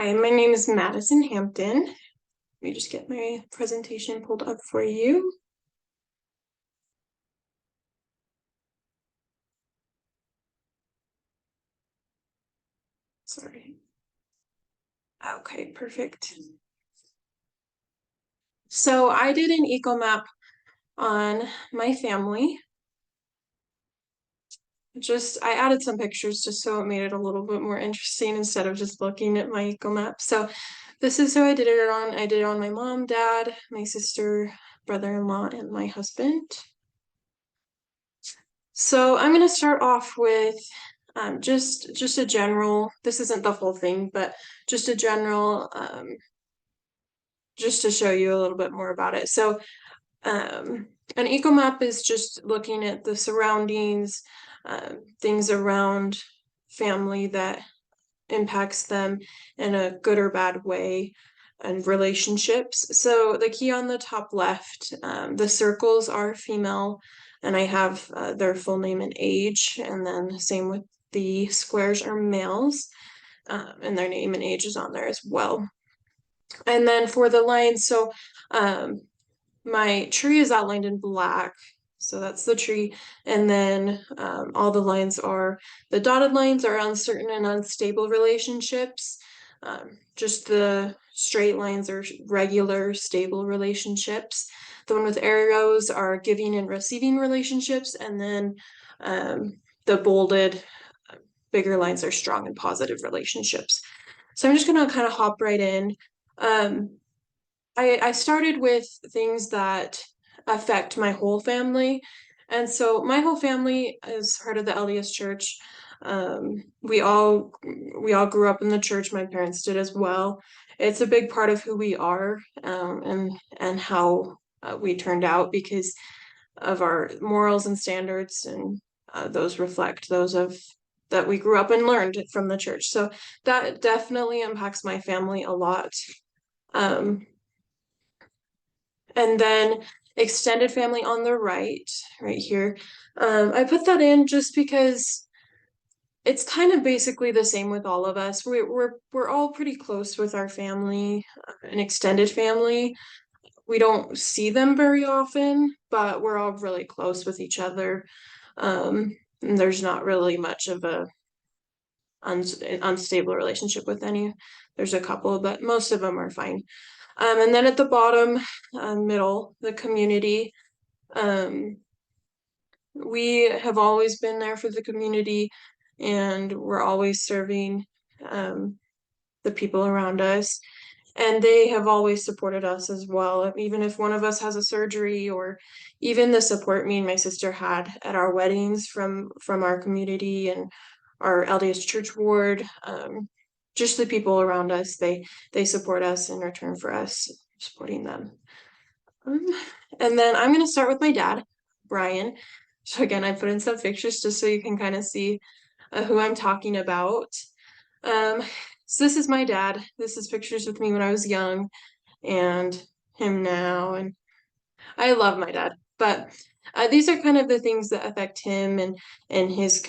Hi, my name is Madison Hampton. Let me just get my presentation pulled up for you. Sorry. Okay, perfect. So I did an Ecomap on my family. I added some pictures just so it made it a little bit more interesting instead of just looking at my Ecomap. So this is who I did it on. I did it on my mom, dad, my sister, brother-in-law, and my husband. So I'm going to start off with just a general, this isn't the whole thing, but just a general, just to show you a little bit more about it. So an ecomap is just looking at the surroundings, things around family that impacts them in a good or bad way, and relationships. So the key on the top left, the circles are female, and I have their full name and age, and then same with the squares are males, and their name and age is on there as well. And then for the lines, so my tree is outlined in black, so that's the tree. And then all the lines are, the dotted lines are uncertain and unstable relationships. Just the straight lines are regular, stable relationships. The one with arrows are giving and receiving relationships. And then the bolded, bigger lines are strong and positive relationships. So I'm just going to kind of hop right in. I started with things that affect my whole family. And so my whole family is part of the LDS Church. We all grew up in the church. My parents did as well. It's a big part of who we are, and how we turned out because of our morals and standards, and those reflect those of that we grew up and learned from the church. So that definitely impacts my family a lot. Um, and then extended family on the right here. I put that in just because it's kind of basically the same with all of us. We're all pretty close with our family, an extended family. We don't see them very often, but we're all really close with each other. And there's not really much of a unstable relationship with any. There's a couple, but most of them are fine. And then at the bottom, middle, the community. Um, we have always been there for the community, and we're always serving the people around us. And they have always supported us as well. Even if one of us has a surgery, or even the support me and my sister had at our weddings from our community and our LDS church ward, just the people around us, they support us in return for us supporting them. And then I'm going to start with my dad, Brian. So again, I put in some pictures just so you can kind of see who I'm talking about. So this is my dad. This is pictures with me when I was young and him now. And I love my dad, but these are kind of the things that affect him and his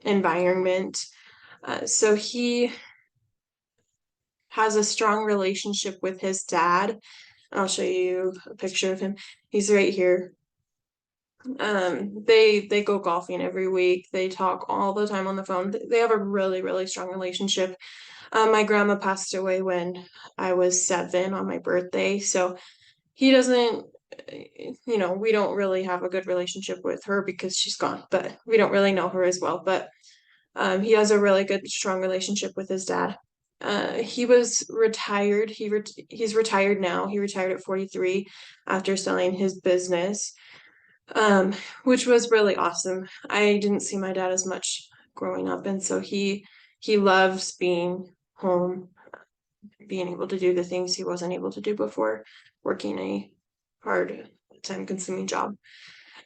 environment. So he has a strong relationship with his dad. I'll show you a picture of him. He's right here. They go golfing every week. They talk all the time on the phone. They have a really, really strong relationship. My grandma passed away when I was 7 on my birthday, so he doesn't, we don't really have a good relationship with her because she's gone, but we don't really know her as well. But he has a really good, strong relationship with his dad. He was retired. He's retired now. He retired at 43 after selling his business, which was really awesome. I didn't see my dad as much growing up, and so he loves being home, being able to do the things he wasn't able to do before, working a hard, time-consuming job.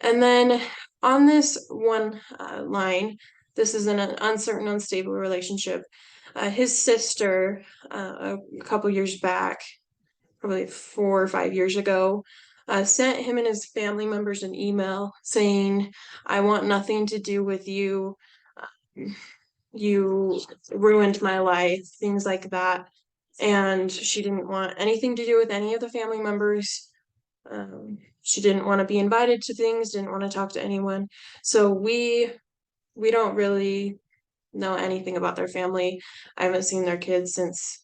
And then on this one line, this is an uncertain, unstable relationship. His sister, a couple years back, probably 4 or 5 years ago, sent him and his family members an email saying, "I want nothing to do with you. you ruined my life, things like that. And she didn't want anything to do with any of the family members. She didn't want to be invited to things, didn't want to talk to anyone. So we don't really know anything about their family. I haven't seen their kids since,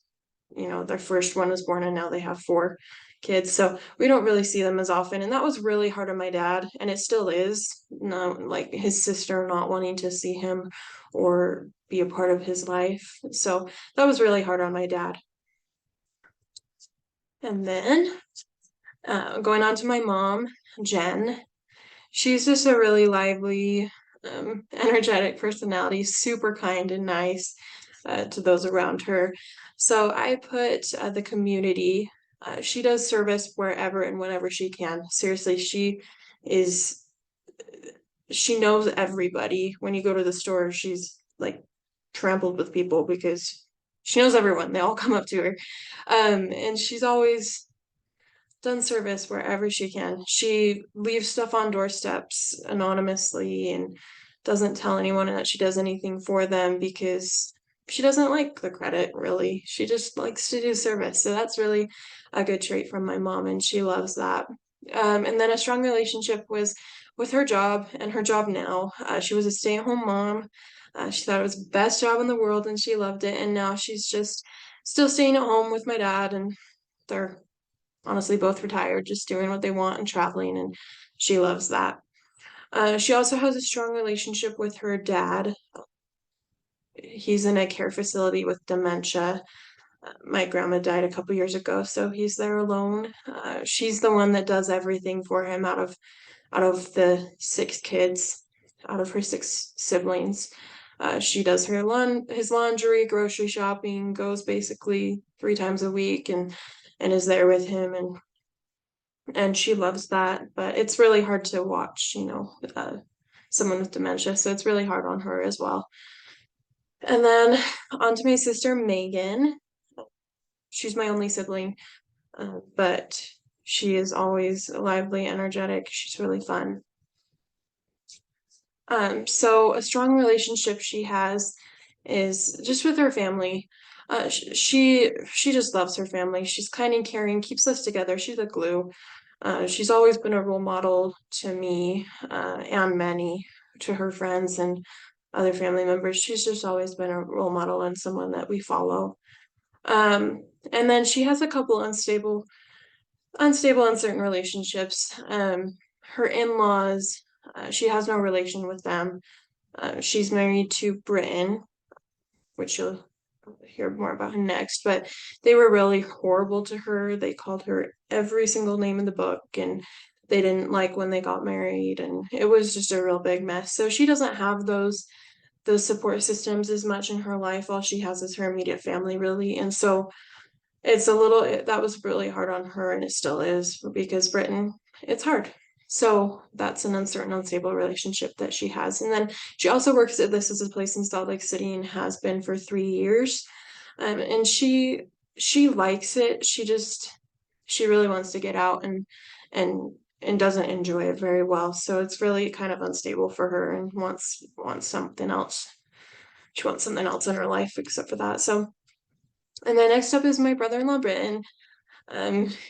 their first one was born, and now they have four kids. So we don't really see them as often. And that was really hard on my dad, and it still is. No, like his sister not wanting to see him or be a part of his life. So that was really hard on my dad. And then going on to my mom, Jen. She's just a really lively, energetic personality, super kind and nice to those around her. So I put the community. She does service wherever and whenever she can. Seriously, is, she knows everybody. When you go to the store, she's like trampled with people because she knows everyone. They all come up to her. And she's always done service wherever she can. She leaves stuff on doorsteps anonymously and doesn't tell anyone that she does anything for them because she doesn't like the credit, really. She just likes to do service. So that's really a good trait from my mom, and she loves that. And then a strong relationship was with her job and her job now. She was a stay-at-home mom. She thought it was the best job in the world and she loved it. And now she's just still staying at home with my dad, and they're honestly both retired, just doing what they want and traveling, and she loves that. She also has a strong relationship with her dad. He's in a care facility with dementia. My grandma died a couple years ago, so he's there alone. She's the one that does everything for him out of the six kids, out of her six siblings. She does his laundry, grocery shopping, goes basically 3 times a week, and is there with him, and she loves that. But it's really hard to watch, someone with dementia, so it's really hard on her as well. And then on to my sister Megan. She's my only sibling, but she is always lively, energetic. She's really fun. So a strong relationship she has is just with her family. She just loves her family. She's kind and caring, keeps us together. She's a glue. She's always been a role model to me, and many to her friends and other family members. She's just always been a role model and someone that we follow. And then she has a couple unstable, uncertain relationships. Her in-laws, she has no relation with them. She's married to Britain, which you'll hear more about him next, but they were really horrible to her. They called her every single name in the book, and they didn't like when they got married, and it was just a real big mess. So she doesn't have those support systems as much in her life. All she has is her immediate family, really. And so that was really hard on her, and it still is, because Britain, it's hard. So that's an uncertain, unstable relationship that she has. And then she also works at This Is a Place in Salt Lake City and has been for 3 years. And she likes it. She really wants to get out and and doesn't enjoy it very well. So it's really kind of unstable for her and wants something else. She wants something else in her life except for that. So, and then next up is my brother-in-law, Britton.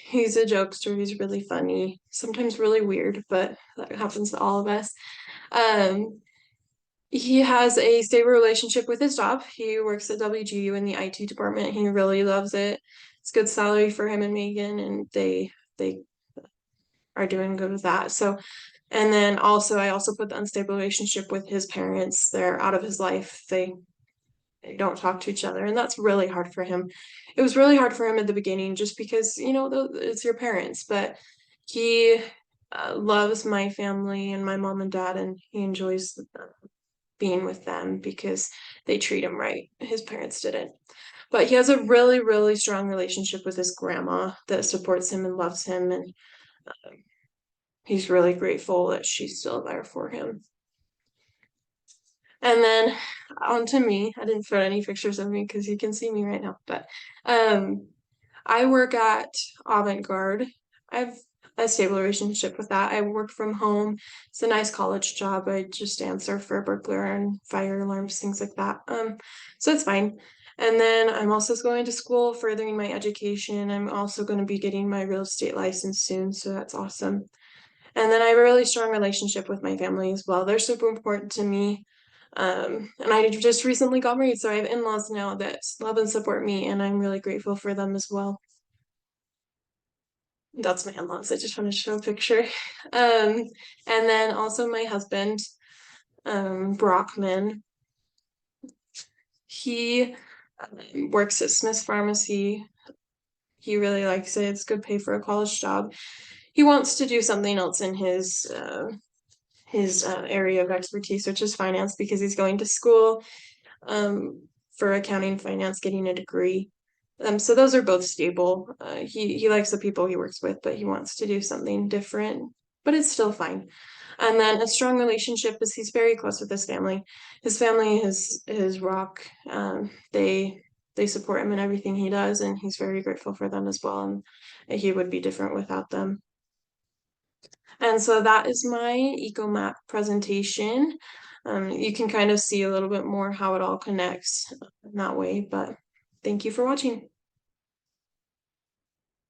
He's a jokester. He's really funny, sometimes really weird, but that happens to all of us. Um, he has a stable relationship with his job. He works at WGU in the IT department. He really loves it. It's good salary for him and Megan, and they are doing good with that. So, and then I also put the unstable relationship with his parents. They're out of his life. They don't talk to each other, and that's really hard for him. It was really hard for him at the beginning just because, it's your parents, but he loves my family and my mom and dad, and he enjoys being with them because they treat him right. His parents didn't. But he has a really, really strong relationship with his grandma that supports him and loves him, and he's really grateful that she's still there for him. And then on to me. I didn't put any pictures of me because you can see me right now. But I work at Avant Garde. I've a stable relationship with that. I work from home. It's a nice college job. I just answer for burglar and fire alarms, things like that. So it's fine. And then I'm also going to school, furthering my education. I'm also going to be getting my real estate license soon, so that's awesome. And then I have a really strong relationship with my family as well. They're super important to me. And I just recently got married, so I have in-laws now that love and support me, and I'm really grateful for them as well. That's my in-laws. I just want to show a picture. And then also my husband, Brockman. He works at Smith's Pharmacy. He really likes it. It's good pay for a college job. He wants to do something else in his area of expertise, which is finance, because he's going to school for accounting and finance, getting a degree. So those are both stable. He likes the people he works with, but he wants to do something different, but it's still fine. And then a strong relationship is he's very close with his family. His family is his rock. They support him in everything he does, and he's very grateful for them as well. And he would be different without them. And so that is my Ecomap presentation. You can kind of see a little bit more how it all connects in that way, but thank you for watching.